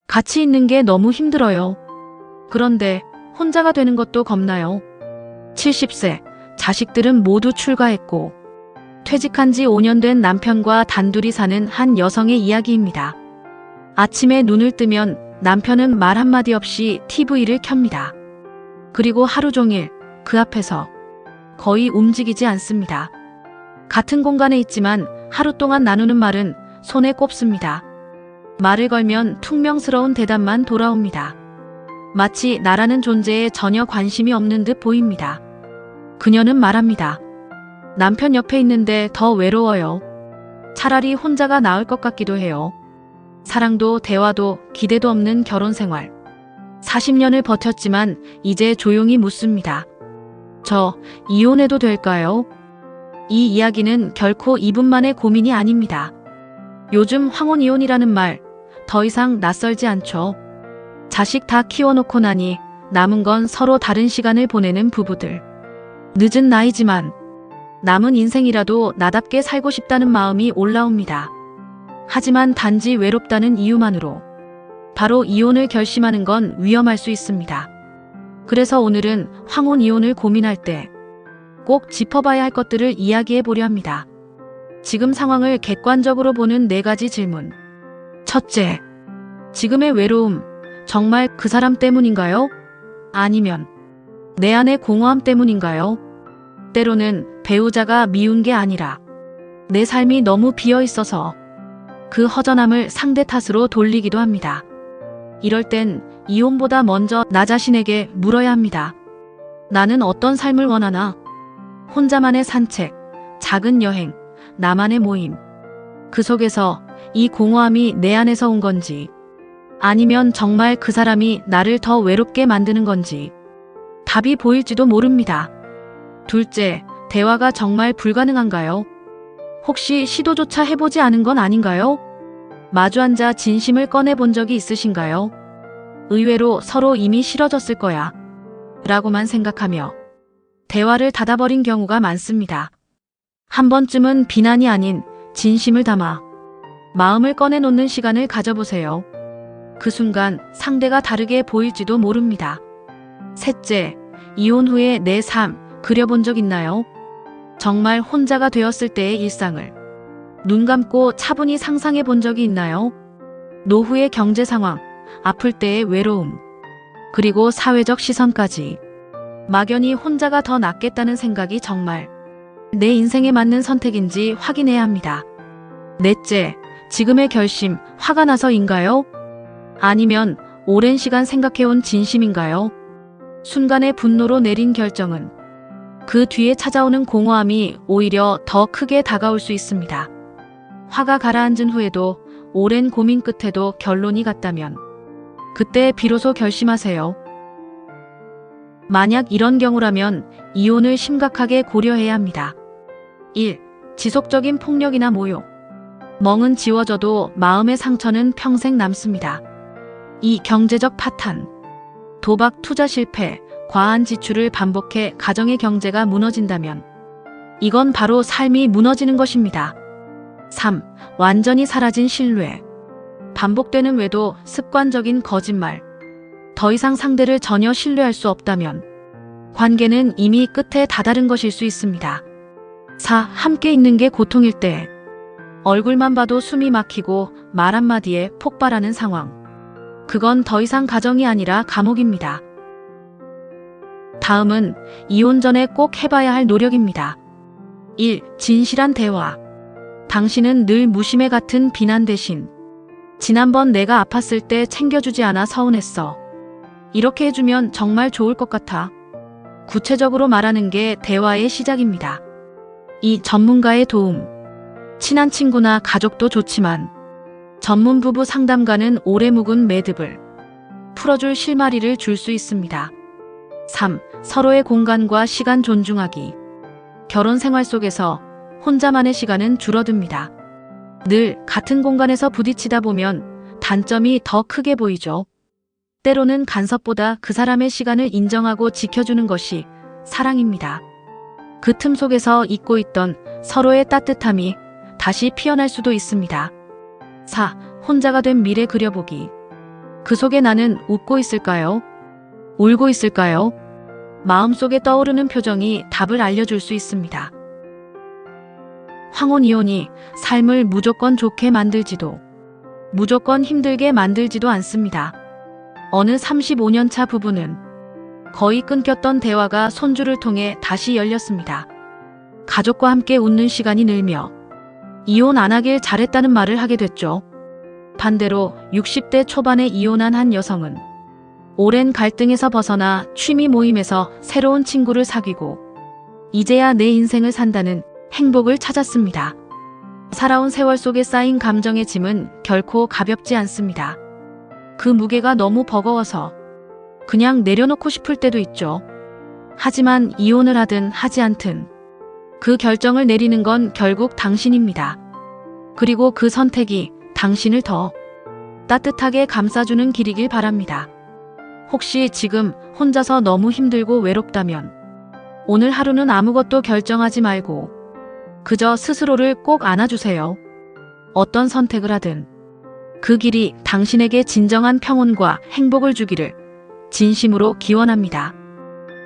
같이 있는 게 너무 힘들어요. 그런데 혼자가 되는 것도 겁나요. 70세, 자식들은 모두 출가했고 퇴직한 지 5년 된 남편과 단둘이 사는 한 여성의 이야기입니다. 아침에 눈을 뜨면 남편은 말 한마디 없이 TV를 켭니다. 그리고 하루 종일 그 앞에서 거의 움직이지 않습니다. 같은 공간에 있지만 하루 동안 나누는 말은 손에 꼽습니다. 말을 걸면 퉁명스러운 대답만 돌아옵니다. 마치 나라는 존재에 전혀 관심이 없는 듯 보입니다. 그녀는 말합니다. 남편 옆에 있는데 더 외로워요. 차라리 혼자가 나을 것 같기도 해요. 사랑도 대화도 기대도 없는 결혼 생활. 40년을 버텼지만 이제 조용히 묻습니다. 저 이혼해도 될까요? 이 이야기는 결코 이분만의 고민이 아닙니다. 요즘 황혼 이혼이라는 말 더 이상 낯설지 않죠. 자식 다 키워놓고 나니 남은 건 서로 다른 시간을 보내는 부부들. 늦은 나이지만 남은 인생이라도 나답게 살고 싶다는 마음이 올라옵니다. 하지만 단지 외롭다는 이유만으로 바로 이혼을 결심하는 건 위험할 수 있습니다. 그래서 오늘은 황혼 이혼을 고민할 때 꼭 짚어봐야 할 것들을 이야기해 보려 합니다. 지금 상황을 객관적으로 보는 4가지 질문. 첫째, 지금의 외로움, 정말 그 사람 때문인가요? 아니면 내 안의 공허함 때문인가요? 때로는 배우자가 미운 게 아니라 내 삶이 너무 비어 있어서 그 허전함을 상대 탓으로 돌리기도 합니다. 이럴 땐 이혼보다 먼저 나 자신에게 물어야 합니다. 나는 어떤 삶을 원하나? 혼자만의 산책, 작은 여행, 나만의 모임. 그 속에서 이 공허함이 내 안에서 온 건지, 아니면 정말 그 사람이 나를 더 외롭게 만드는 건지 답이 보일지도 모릅니다. 둘째, 대화가 정말 불가능한가요? 혹시 시도조차 해보지 않은 건 아닌가요? 마주 앉아 진심을 꺼내본 적이 있으신가요? 의외로 서로 이미 싫어졌을 거야 라고만 생각하며 대화를 닫아버린 경우가 많습니다. 한 번쯤은 비난이 아닌 진심을 담아 마음을 꺼내놓는 시간을 가져보세요. 그 순간 상대가 다르게 보일지도 모릅니다. 셋째, 이혼 후에 내 삶 그려본 적 있나요? 정말 혼자가 되었을 때의 일상을 눈 감고 차분히 상상해 본 적이 있나요? 노후의 경제 상황, 아플 때의 외로움, 그리고 사회적 시선까지. 막연히 혼자가 더 낫겠다는 생각이 정말 내 인생에 맞는 선택인지 확인해야 합니다. 넷째, 지금의 결심, 화가 나서인가요? 아니면 오랜 시간 생각해온 진심인가요? 순간의 분노로 내린 결정은 그 뒤에 찾아오는 공허함이 오히려 더 크게 다가올 수 있습니다. 화가 가라앉은 후에도 오랜 고민 끝에도 결론이 같다면 그때 비로소 결심하세요. 만약 이런 경우라면 이혼을 심각하게 고려해야 합니다. 1. 지속적인 폭력이나 모욕. 멍은 지워져도 마음의 상처는 평생 남습니다. 2. 경제적 파탄. 도박, 투자 실패, 과한 지출을 반복해 가정의 경제가 무너진다면 이건 바로 삶이 무너지는 것입니다. 3. 완전히 사라진 신뢰. 반복되는 외도, 습관적인 거짓말. 더 이상 상대를 전혀 신뢰할 수 없다면 관계는 이미 끝에 다다른 것일 수 있습니다. 4. 함께 있는 게 고통일 때. 얼굴만 봐도 숨이 막히고 말 한마디에 폭발하는 상황. 그건 더 이상 가정이 아니라 감옥입니다. 다음은 이혼 전에 꼭 해봐야 할 노력입니다. 1. 진실한 대화. 당신은 늘 무심해 같은 비난 대신 지난번 내가 아팠을 때 챙겨주지 않아 서운했어. 이렇게 해주면 정말 좋을 것 같아. 구체적으로 말하는 게 대화의 시작입니다. 2. 전문가의 도움. 친한 친구나 가족도 좋지만 전문 부부 상담가는 오래 묵은 매듭을 풀어줄 실마리를 줄 수 있습니다. 3. 서로의 공간과 시간 존중하기. 결혼 생활 속에서 혼자만의 시간은 줄어듭니다. 늘 같은 공간에서 부딪히다 보면 단점이 더 크게 보이죠. 때로는 간섭보다 그 사람의 시간을 인정하고 지켜주는 것이 사랑입니다. 그 틈 속에서 잊고 있던 서로의 따뜻함이 다시 피어날 수도 있습니다. 4. 혼자가 된 미래 그려보기. 그 속에 나는 웃고 있을까요? 울고 있을까요? 마음속에 떠오르는 표정이 답을 알려줄 수 있습니다. 황혼이혼이 삶을 무조건 좋게 만들지도 무조건 힘들게 만들지도 않습니다. 어느 35년 차 부부는 거의 끊겼던 대화가 손주를 통해 다시 열렸습니다. 가족과 함께 웃는 시간이 늘며 이혼 안 하길 잘했다는 말을 하게 됐죠. 반대로 60대 초반에 이혼한 한 여성은 오랜 갈등에서 벗어나 취미 모임에서 새로운 친구를 사귀고 이제야 내 인생을 산다는 행복을 찾았습니다. 살아온 세월 속에 쌓인 감정의 짐은 결코 가볍지 않습니다. 그 무게가 너무 버거워서 그냥 내려놓고 싶을 때도 있죠. 하지만 이혼을 하든 하지 않든 그 결정을 내리는 건 결국 당신입니다. 그리고 그 선택이 당신을 더 따뜻하게 감싸주는 길이길 바랍니다. 혹시 지금 혼자서 너무 힘들고 외롭다면 오늘 하루는 아무것도 결정하지 말고 그저 스스로를 꼭 안아주세요. 어떤 선택을 하든 그 길이 당신에게 진정한 평온과 행복을 주기를 진심으로 기원합니다.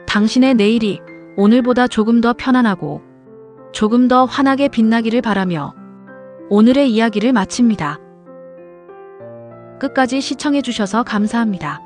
당신의 내일이 오늘보다 조금 더 편안하고 조금 더 환하게 빛나기를 바라며 오늘의 이야기를 마칩니다. 끝까지 시청해주셔서 감사합니다.